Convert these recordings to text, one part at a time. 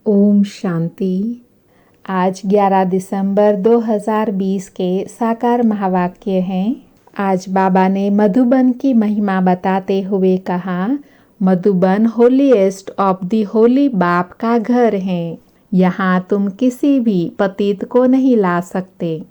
ओम शांति। आज 11 दिसंबर 2020 के साकार महावाक्य हैं। आज बाबा ने मधुबन की महिमा बताते हुए कहा, Madhuban holiest of the Holi बाप का घर है। यहाँ तुम किसी भी पतित को नहीं ला सकते।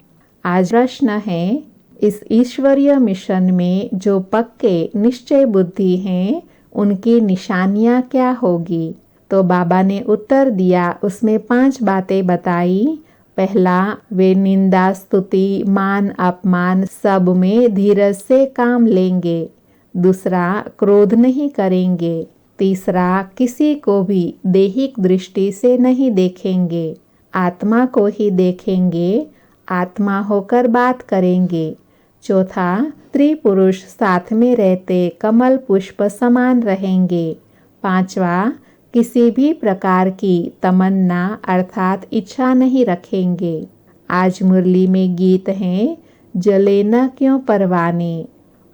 आज प्रश्न है, इस ईश्वरीय मिशन में जो पक्के निश्चय बुद्धि हैं, उनकी निशानियाँ क्या होगी? तो बाबा ने उत्तर दिया, उसमें 5 बातें बताई। पहला, वे निंदा स्तुति मान अपमान सब में धीरज से काम लेंगे। दूसरा, क्रोध नहीं करेंगे। तीसरा, किसी को भी दैहिक दृष्टि से नहीं देखेंगे, आत्मा को ही देखेंगे, आत्मा होकर बात करेंगे। चौथा, स्त्री पुरुष साथ में रहते कमल पुष्प समान रहेंगे। पांचवा, किसी भी प्रकार की तमन्ना अर्थात इच्छा नहीं रखेंगे। आज मुरली में गीत हैं, जले न क्यों परवाने।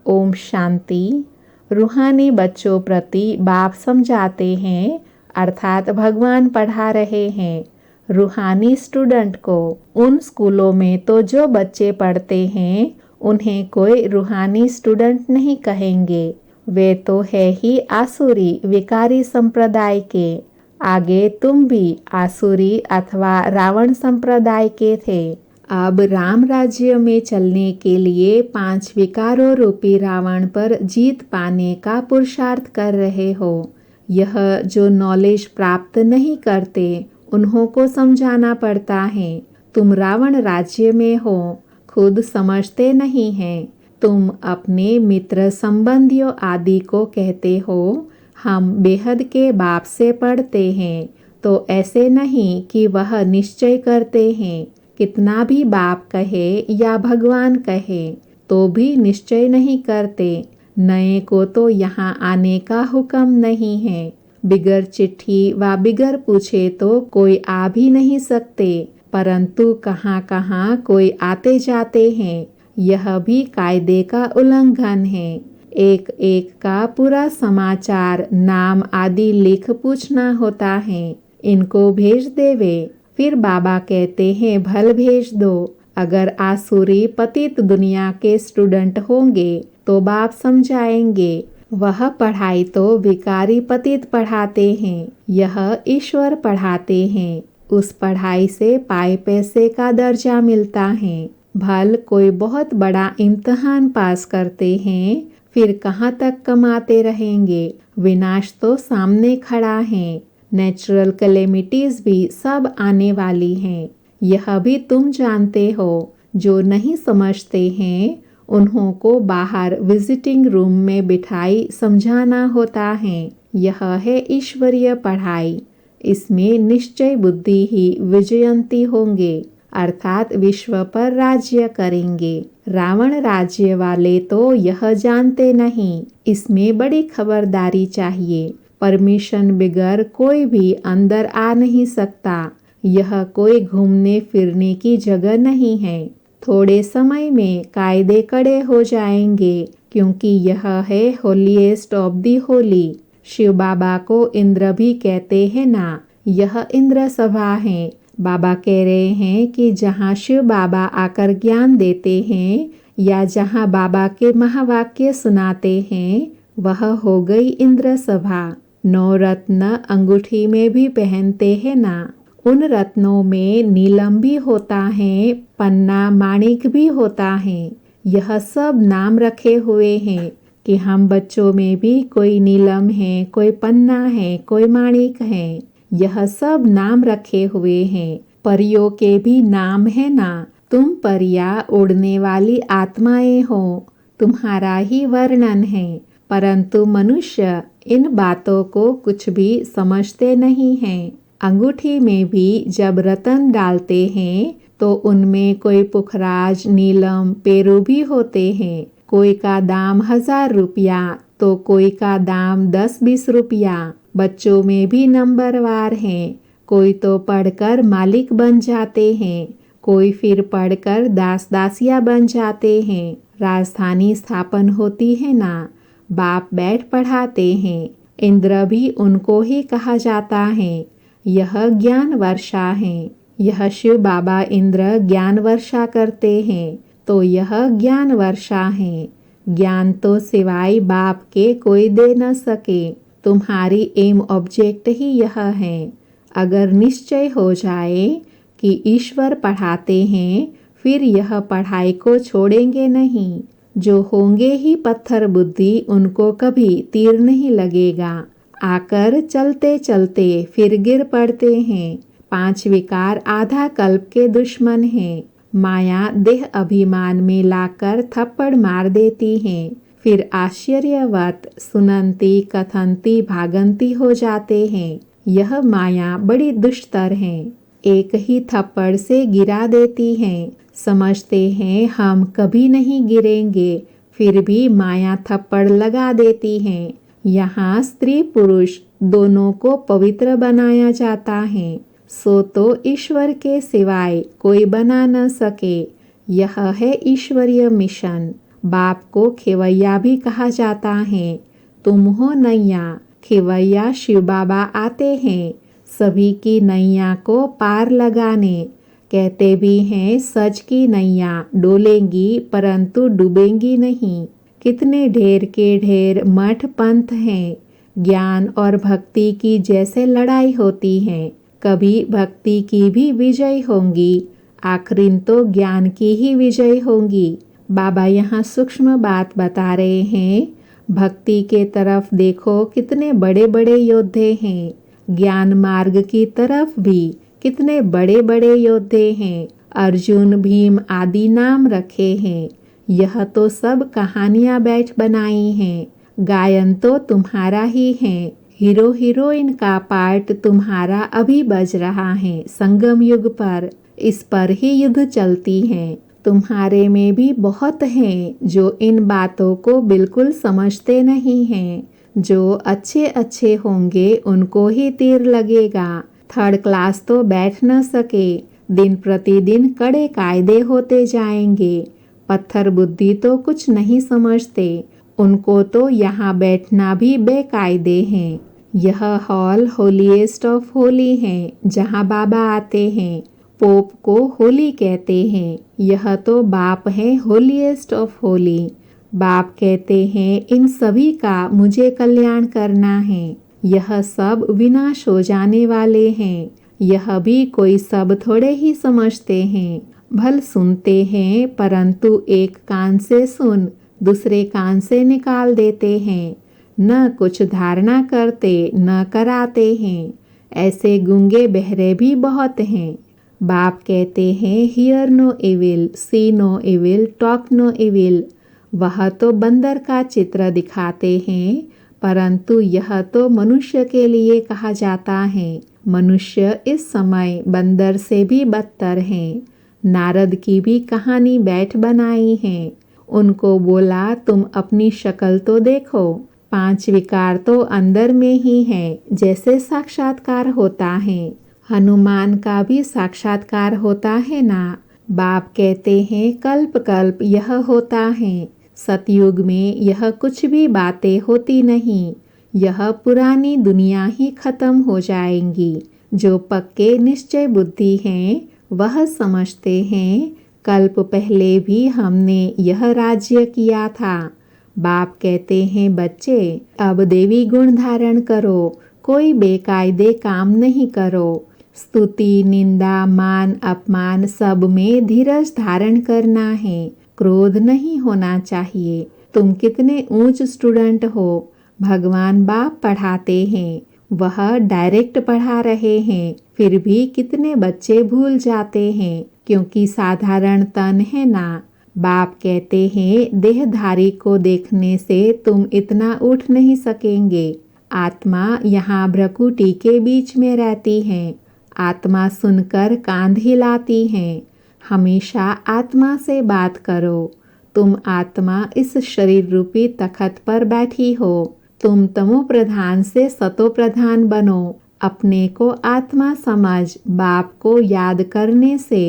ओम शांति। रूहानी बच्चों प्रति बाप समझाते हैं, अर्थात भगवान पढ़ा रहे हैं रूहानी स्टूडेंट को। उन स्कूलों में तो जो बच्चे पढ़ते हैं उन्हें कोई रूहानी स्टूडेंट नहीं कहेंगे, वे तो है ही आसुरी विकारी संप्रदाय के। आगे तुम भी आसुरी अथवा रावण संप्रदाय के थे। अब राम राज्य में चलने के लिए 5 विकारों रूपी रावण पर जीत पाने का पुरुषार्थ कर रहे हो। यह जो नॉलेज प्राप्त नहीं करते उन्हों को समझाना पड़ता है। तुम रावण राज्य में हो, खुद समझते नहीं हैं। तुम अपने मित्र संबंधियों आदि को कहते हो, हम बेहद के बाप से पढ़ते हैं, तो ऐसे नहीं कि वह निश्चय करते हैं। कितना भी बाप कहे या भगवान कहे तो भी निश्चय नहीं करते। नए को तो यहाँ आने का हुक्म नहीं है। बिगर चिट्ठी व बिगर पूछे तो कोई आ भी नहीं सकते, परंतु कहाँ कहाँ कोई आते जाते हैं। यह भी कायदे का उल्लंघन है। एक एक का पूरा समाचार नाम आदि लिख पूछना होता है। इनको भेज देवे। फिर बाबा कहते हैं, भल भेज दो। अगर आसुरी पतित दुनिया के स्टूडेंट होंगे तो बाप समझाएंगे। वह पढ़ाई तो विकारी पतित पढ़ाते हैं, यह ईश्वर पढ़ाते हैं। उस पढ़ाई से पाए पैसे का दर्जा मिलता है। भल कोई बहुत बड़ा इम्तिहान पास करते हैं, फिर कहाँ तक कमाते रहेंगे। विनाश तो सामने खड़ा है। नेचुरल कैलेमिटीज भी सब आने वाली हैं। यह भी तुम जानते हो। जो नहीं समझते हैं उन्हों को बाहर विजिटिंग रूम में बिठाई समझाना होता है। यह है ईश्वरीय पढ़ाई। इसमें निश्चय बुद्धि ही विजयंती होंगे, अर्थात विश्व पर राज्य करेंगे। रावण राज्य वाले तो यह जानते नहीं। इसमें बड़ी खबरदारी चाहिए। परमिशन बिगर कोई भी अंदर आ नहीं सकता। यह कोई घूमने फिरने की जगह नहीं है। थोड़े समय में कायदे कड़े हो जाएंगे, क्योंकि यह है holiest of the holy. Shiv Baba को इंद्र भी कहते हैं ना, यह इंद्र सभा है। बाबा कह रहे हैं कि जहाँ शिव बाबा आकर ज्ञान देते हैं या जहाँ बाबा के महावाक्य सुनाते हैं, वह हो गई इंद्र सभा। 9 रत्न अंगूठी में भी पहनते हैं ना। उन रत्नों में नीलम भी होता है, पन्ना माणिक भी होता है। यह सब नाम रखे हुए हैं कि हम बच्चों में भी कोई नीलम है, कोई पन्ना है, कोई माणिक है। यह सब नाम रखे हुए हैं। परियों के भी नाम है ना। तुम परियां उड़ने वाली आत्माएं हो, तुम्हारा ही वर्णन है। परंतु मनुष्य इन बातों को कुछ भी समझते नहीं हैं। अंगूठी में भी जब रतन डालते हैं तो उनमें कोई पुखराज, नीलम, पेरू भी होते हैं। कोई का दाम 1000 रुपया तो कोई का दाम 10-20 रुपया। बच्चों में भी नंबरवार हैं। कोई तो पढ़कर मालिक बन जाते हैं, कोई फिर पढ़कर दास दासिया बन जाते हैं। राजधानी स्थापन होती है ना, बाप बैठ पढ़ाते हैं। इंद्र भी उनको ही कहा जाता है। यह ज्ञान वर्षा है। यह शिव बाबा इंद्र ज्ञान वर्षा करते हैं, तो यह ज्ञान वर्षा है। ज्ञान तो सिवाय बाप के कोई दे न सके। तुम्हारी एम ऑब्जेक्ट ही यह है। अगर निश्चय हो जाए कि ईश्वर पढ़ाते हैं, फिर यह पढ़ाई को छोड़ेंगे नहीं। जो होंगे ही पत्थर बुद्धि, उनको कभी तीर नहीं लगेगा। आकर चलते चलते फिर गिर पड़ते हैं। 5 विकार आधा कल्प के दुश्मन हैं। माया देह अभिमान में लाकर थप्पड़ मार देती है। फिर आश्चर्यवत सुनंती कथनती भागंती हो जाते हैं। यह माया बड़ी दुष्टर है। एक ही थप्पड़ से गिरा देती है। समझते हैं हम कभी नहीं गिरेंगे, फिर भी माया थप्पड़ लगा देती है। यहाँ स्त्री पुरुष दोनों को पवित्र बनाया जाता है। सो तो ईश्वर के सिवाय कोई बना न सके। यह है ईश्वरीय मिशन। बाप को खेवैया भी कहा जाता है। तुम हो नैया, खेवैया शिव बाबा आते हैं सभी की नैया को पार लगाने। कहते भी हैं सच की नैया डोलेंगी परंतु डूबेंगी नहीं। कितने ढेर के ढेर मठ पंथ हैं। ज्ञान और भक्ति की जैसे लड़ाई होती है, कभी भक्ति की भी विजय होंगी, आखिर तो ज्ञान की ही विजय होंगी। बाबा यहाँ सूक्ष्म बात बता रहे हैं। भक्ति के तरफ देखो कितने बड़े बड़े योद्धे हैं। ज्ञान मार्ग की तरफ भी कितने बड़े बड़े योद्धे हैं। अर्जुन भीम आदि नाम रखे हैं। यह तो सब कहानियां बैठ बनाई हैं। गायन तो तुम्हारा ही है। हीरो हीरोइन का पार्ट तुम्हारा अभी बज रहा है संगम युग पर। इस पर ही युद्ध चलती है। तुम्हारे में भी बहुत हैं जो इन बातों को बिल्कुल समझते नहीं हैं। जो अच्छे अच्छे होंगे उनको ही तीर लगेगा। 3rd क्लास तो बैठ न सके। दिन प्रतिदिन कड़े कायदे होते जाएंगे। पत्थर बुद्धि तो कुछ नहीं समझते। उनको तो यहाँ बैठना भी बेकायदे हैं। यह हॉल होलीएस्ट ऑफ होली है, जहाँ बाबा आते हैं। पोप को होली कहते हैं। यह तो बाप है होलीएस्ट ऑफ होली। बाप कहते हैं इन सभी का मुझे कल्याण करना है। यह सब विनाश हो जाने वाले हैं। यह भी कोई सब थोड़े ही समझते हैं। भल सुनते हैं परंतु एक कान से सुन दूसरे कान से निकाल देते हैं। न कुछ धारणा करते न कराते हैं। ऐसे गूंगे बहरे भी बहुत हैं। बाप कहते हैं hear no evil, see no evil, talk no evil. वह तो बंदर का चित्र दिखाते हैं, परंतु यह तो मनुष्य के लिए कहा जाता है। मनुष्य इस समय बंदर से भी बदतर हैं। नारद की भी कहानी बैठ बनाई है। उनको बोला तुम अपनी शक्ल तो देखो। 5 विकार तो अंदर में ही है, जैसे साक्षात्कार होता है। हनुमान का भी साक्षात्कार होता है ना। बाप कहते हैं कल्प कल्प यह होता है। सतयुग में यह कुछ भी बातें होती नहीं। यह पुरानी दुनिया ही खत्म हो जाएंगी। जो पक्के निश्चय बुद्धि हैं वह समझते हैं कल्प पहले भी हमने यह राज्य किया था। बाप कहते हैं बच्चे अब देवी गुण धारण करो, कोई बेकायदे काम नहीं करो। स्तुति निंदा मान अपमान सब में धीरज धारण करना है। क्रोध नहीं होना चाहिए। तुम कितने ऊंच स्टूडेंट हो। भगवान बाप पढ़ाते हैं, वह डायरेक्ट पढ़ा रहे हैं, फिर भी कितने बच्चे भूल जाते हैं क्योंकि साधारण तन है ना। बाप कहते हैं देहधारी को देखने से तुम इतना उठ नहीं सकेंगे। आत्मा यहाँ भ्रकुटी के बीच में रहती है। आत्मा सुनकर कांध हिलाती है। हमेशा आत्मा से बात करो। तुम आत्मा इस शरीर रूपी तखत पर बैठी हो। तुम तमो प्रधान से सतो प्रधान बनो। अपने को आत्मा समझ। बाप को याद करने से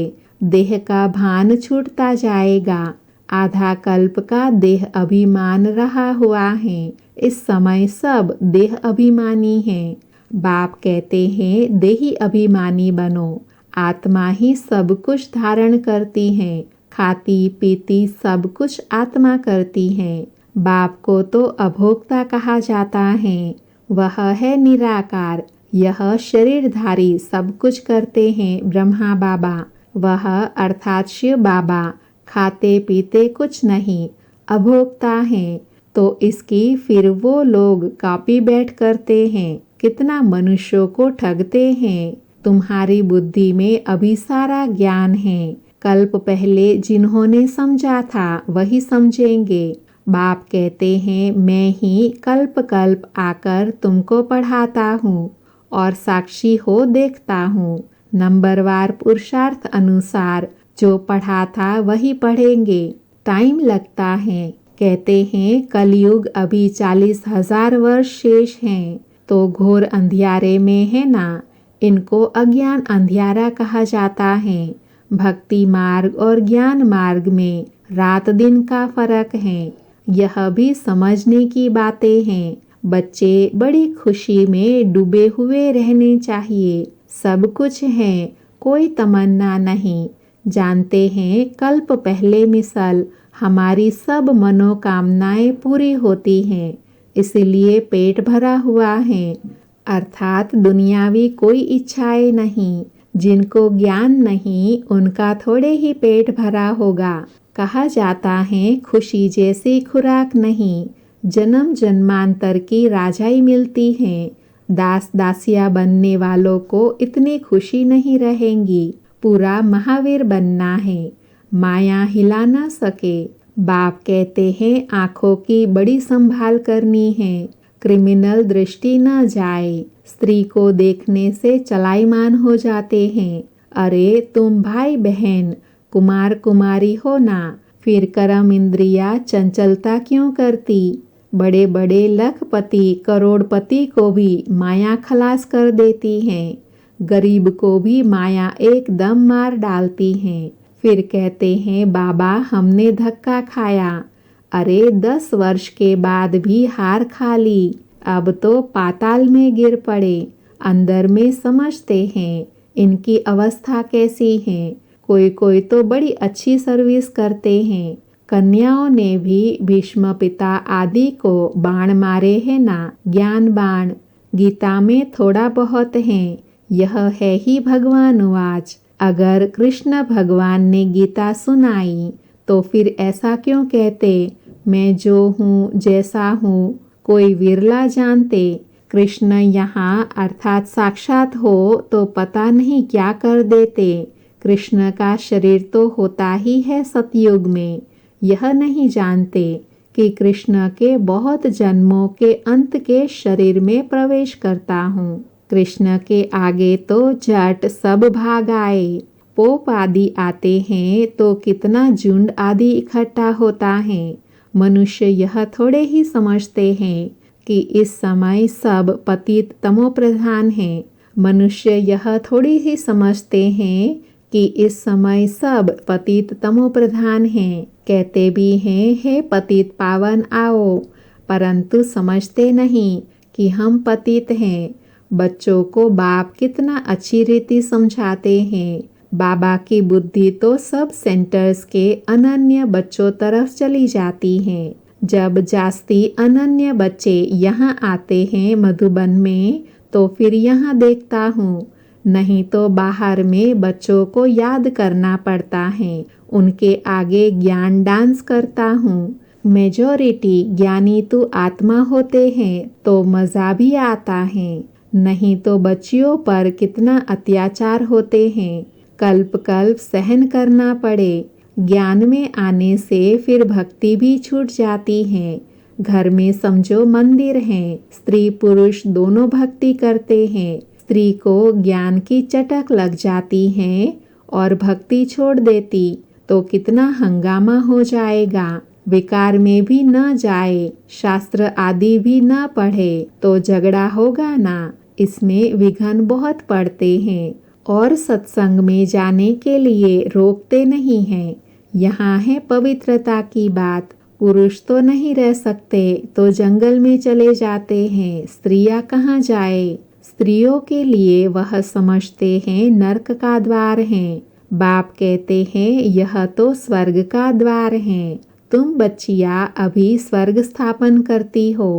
देह का भान छूटता जाएगा। आधा कल्प का देह अभिमान रहा हुआ है। इस समय सब देह अभिमानी हैं। बाप कहते हैं देही अभिमानी बनो, आत्मा ही सब कुछ धारण करती है, खाती पीती सब कुछ आत्मा करती है। बाप को तो अभोक्ता कहा जाता है, वह है निराकार। यह शरीरधारी सब कुछ करते हैं ब्रह्मा बाबा, वह अर्थात शिव बाबा खाते पीते कुछ नहीं, अभोक्ता हैं। तो इसकी फिर वो लोग कॉपी बैठ करते हैं, कितना मनुष्यों को ठगते हैं। तुम्हारी बुद्धि में अभी सारा ज्ञान है, कल्प पहले जिन्होंने समझा था वही समझेंगे। बाप कहते हैं मैं ही कल्प कल्प आकर तुमको पढ़ाता हूँ और साक्षी हो देखता हूँ। नंबरवार पुरुषार्थ अनुसार जो पढ़ा था वही पढ़ेंगे। टाइम लगता है, कहते हैं कलयुग अभी 40,000 वर्ष शेष हैं, तो घोर अंधियारे में है ना। इनको अज्ञान अंधियारा कहा जाता है। भक्ति मार्ग और ज्ञान मार्ग में रात दिन का फर्क है, यह भी समझने की बातें हैं। बच्चे बड़ी खुशी में डूबे हुए रहने चाहिए, सब कुछ है, कोई तमन्ना नहीं। जानते हैं कल्प पहले मिसल हमारी सब मनोकामनाएं पूरी होती हैं, इसलिए पेट भरा हुआ है, अर्थात दुनियावी कोई इच्छाएं नहीं। जिनको ज्ञान नहीं उनका थोड़े ही पेट भरा होगा। कहा जाता है खुशी जैसी खुराक नहीं, जन्म जन्मांतर की राजाई मिलती है। दास दासिया बनने वालों को इतनी खुशी नहीं रहेंगी, पूरा महावीर बनना है, माया हिला न सके। बाप कहते हैं आँखों की बड़ी संभाल करनी है, क्रिमिनल दृष्टि न जाए। स्त्री को देखने से चलाईमान हो जाते हैं। अरे तुम भाई बहन कुमार कुमारी हो ना, फिर कर्म इंद्रिया चंचलता क्यों करती। बड़े बड़े लखपति करोड़पति को भी माया खलास कर देती हैं, गरीब को भी माया एकदम मार डालती हैं। फिर कहते हैं बाबा हमने धक्का खाया। अरे 10 वर्ष के बाद भी हार खा ली, अब तो पाताल में गिर पड़े। अंदर में समझते हैं इनकी अवस्था कैसी है। कोई कोई तो बड़ी अच्छी सर्विस करते हैं। कन्याओं ने भी भीष्म पिता आदि को बाण मारे हैं ना, ज्ञान बाण। गीता में थोड़ा बहुत है, यह है ही भगवानुवाच। अगर कृष्ण भगवान ने गीता सुनाई तो फिर ऐसा क्यों कहते, मैं जो हूँ जैसा हूँ कोई विरला जानते। कृष्ण यहाँ अर्थात साक्षात हो तो पता नहीं क्या कर देते। कृष्ण का शरीर तो होता ही है सतयुग में, यह नहीं जानते कि कृष्ण के बहुत जन्मों के अंत के शरीर में प्रवेश करता हूँ। कृष्ण के आगे तो जट सब भाग आए। पोप आदि आते हैं तो कितना झुंड आदि इकट्ठा होता है। मनुष्य यह थोड़े ही समझते हैं कि इस समय सब पतित तमोप्रधान हैं। मनुष्य यह थोड़ी ही समझते हैं कि इस समय सब पतित तमोप्रधान हैं। कहते भी हैं हे पतित पावन आओ, परंतु समझते नहीं कि हम पतित हैं। बच्चों को बाप कितना अच्छी रीति समझाते हैं। बाबा की बुद्धि तो सब सेंटर्स के अनन्य बच्चों तरफ चली जाती है। जब जास्ती अनन्य बच्चे यहाँ आते हैं मधुबन में तो फिर यहाँ देखता हूँ, नहीं तो बाहर में बच्चों को याद करना पड़ता है, उनके आगे ज्ञान डांस करता हूँ। मेजॉरिटी ज्ञानी तो आत्मा होते हैं तो मज़ा भी आता है, नहीं तो बच्चियों पर कितना अत्याचार होते हैं, कल्प कल्प सहन करना पड़े। ज्ञान में आने से फिर भक्ति भी छूट जाती है। घर में समझो मंदिर है, स्त्री पुरुष दोनों भक्ति करते हैं। स्त्री को ज्ञान की चटक लग जाती है और भक्ति छोड़ देती तो कितना हंगामा हो जाएगा। विकार में भी न जाए, शास्त्र आदि भी न पढ़े तो झगड़ा होगा ना। इसमें विघ्न बहुत पड़ते हैं और सत्संग में जाने के लिए रोकते नहीं हैं। यहाँ है पवित्रता की बात। पुरुष तो नहीं रह सकते तो जंगल में चले जाते हैं, स्त्रियाँ कहाँ जाए। स्त्रियों के लिए वह समझते हैं नरक का द्वार है। बाप कहते हैं यह तो स्वर्ग का द्वार है। तुम बच्चियां अभी स्वर्ग स्थापन करती हो,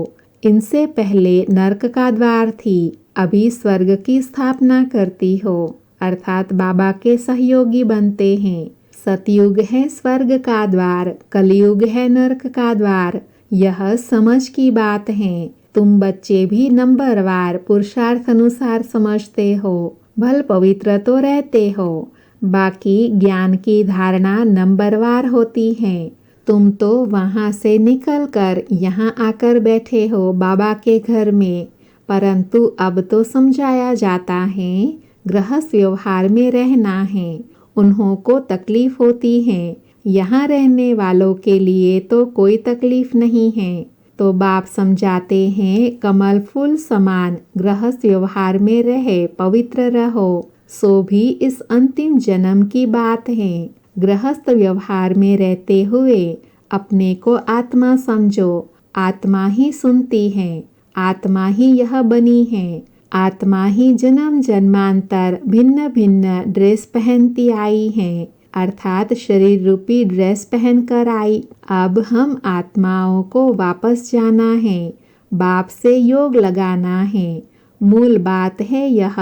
इनसे पहले नरक का द्वार थी, अभी स्वर्ग की स्थापना करती हो, अर्थात बाबा के सहयोगी बनते हैं। सतयुग है स्वर्ग का द्वार, कलयुग है नरक का द्वार। यह समझ की बात है। तुम बच्चे भी नंबरवार पुरुषार्थ अनुसार समझते हो, भल पवित्र तो रहते हो, बाकी ज्ञान की धारणा नंबरवार होती है। तुम तो वहाँ से निकलकर यहाँ आकर बैठे हो बाबा के घर में, परंतु अब तो समझाया जाता है गृहस्थ व्यवहार में रहना है। उन्हों को तकलीफ होती है, यहाँ रहने वालों के लिए तो कोई तकलीफ नहीं है। तो बाप समझाते हैं कमल फूल समान गृहस्थ व्यवहार में रहे, पवित्र रहो, सो भी इस अंतिम जन्म की बात है। गृहस्थ व्यवहार में रहते हुए अपने को आत्मा समझो। आत्मा ही सुनती है, आत्मा ही यह बनी है, आत्मा ही जन्म जन्मांतर भिन्न भिन्न ड्रेस पहनती आई है, अर्थात शरीर रूपी ड्रेस पहनकर आई। अब हम आत्माओं को वापस जाना है, बाप से योग लगाना है। मूल बात है यह।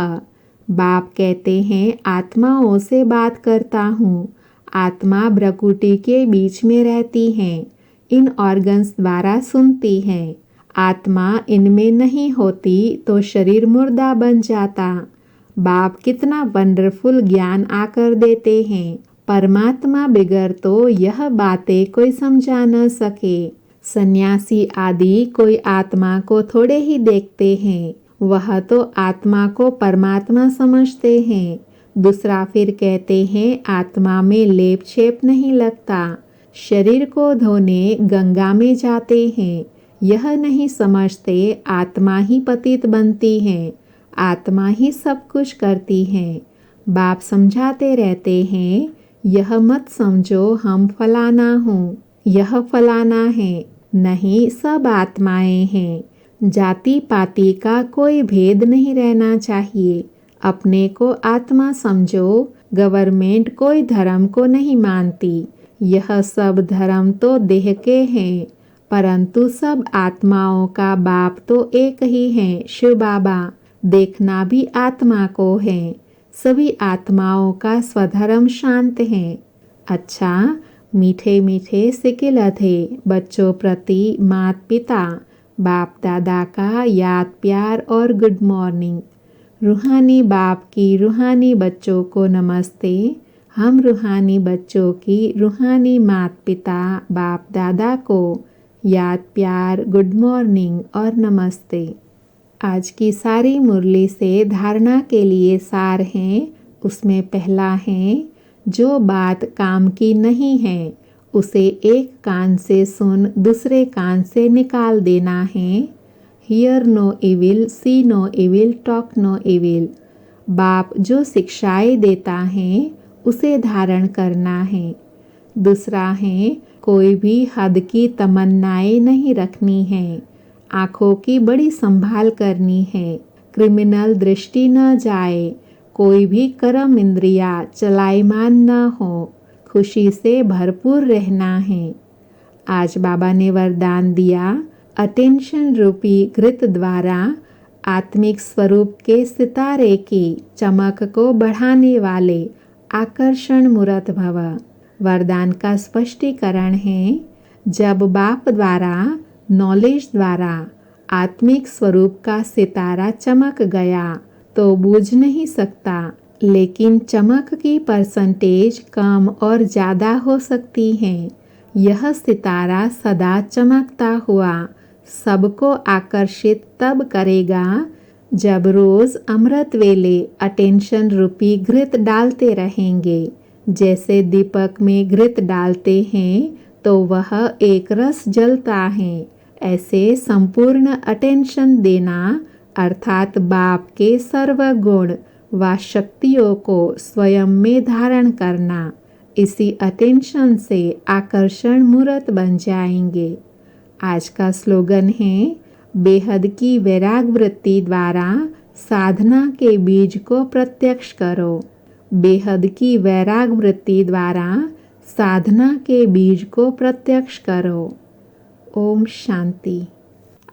बाप कहते हैं आत्माओं से बात करता हूँ। आत्मा भ्रकुटी के बीच में रहती है, इन ऑर्गन्स द्वारा सुनती है। आत्मा इनमें नहीं होती तो शरीर मुर्दा बन जाता। बाप कितना वंडरफुल ज्ञान आकर देते हैं। परमात्मा बिगर तो यह बातें कोई समझा न सके। सन्यासी आदि कोई आत्मा को थोड़े ही देखते हैं, वह तो आत्मा को परमात्मा समझते हैं। दूसरा फिर कहते हैं आत्मा में लेप छेप नहीं लगता। शरीर को धोने गंगा में जाते हैं, यह नहीं समझते आत्मा ही पतित बनती है, आत्मा ही सब कुछ करती है। बाप समझाते रहते हैं यह मत समझो हम फलाना हूँ, यह फलाना है, नहीं सब आत्माएं हैं। जाति पाति का कोई भेद नहीं रहना चाहिए। अपने को आत्मा समझो। गवर्नमेंट कोई धर्म को नहीं मानती, यह सब धर्म तो देह के हैं, परंतु सब आत्माओं का बाप तो एक ही है, शिव बाबा। देखना भी आत्मा को है। सभी आत्माओं का स्वधर्म शांत है। अच्छा, मीठे मीठे सिकिल थे बच्चों प्रति माता पिता बाप दादा का याद प्यार और गुड मॉर्निंग। रूहानी बाप की रूहानी बच्चों को नमस्ते। हम रूहानी बच्चों की रूहानी माता पिता बाप दादा को याद प्यार गुड मॉर्निंग और नमस्ते। आज की सारी मुरली से धारणा के लिए सार हैं। उसमें पहला है जो बात काम की नहीं है उसे एक कान से सुन दूसरे कान से निकाल देना है। Hear no evil, see no evil, talk no evil. बाप जो शिक्षाएं देता है उसे धारण करना है। दूसरा है कोई भी हद की तमन्नाएं नहीं रखनी है। आँखों की बड़ी संभाल करनी है, क्रिमिनल दृष्टि न जाए। कोई भी कर्म इंद्रिया चलायमान न हो, खुशी से भरपूर रहना है। आज बाबा ने वरदान दिया अटेंशन रूपी घृत द्वारा आत्मिक स्वरूप के सितारे की चमक को बढ़ाने वाले आकर्षण मूर्त भव। वरदान का स्पष्टीकरण है जब बाप द्वारा नॉलेज द्वारा आत्मिक स्वरूप का सितारा चमक गया तो बूझ नहीं सकता, लेकिन चमक की परसेंटेज कम और ज़्यादा हो सकती है। यह सितारा सदा चमकता हुआ सबको आकर्षित तब करेगा जब रोज अमृत वेले अटेंशन रूपी घृत डालते रहेंगे। जैसे दीपक में घृत डालते हैं तो वह एक रस जलता है, ऐसे संपूर्ण अटेंशन देना अर्थात बाप के सर्वगुण व शक्तियों को स्वयं में धारण करना। इसी अटेंशन से आकर्षण मूर्त बन जाएंगे। आज का स्लोगन है बेहद की वैराग वृत्ति द्वारा साधना के बीज को प्रत्यक्ष करो। बेहद की वैराग वृत्ति द्वारा साधना के बीज को प्रत्यक्ष करो। ओम शांति।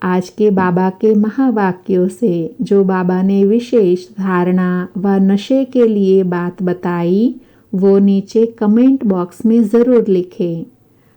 आज के बाबा के महावाक्यों से जो बाबा ने विशेष धारणा व नशे के लिए बात बताई वो नीचे कमेंट बॉक्स में ज़रूर लिखें।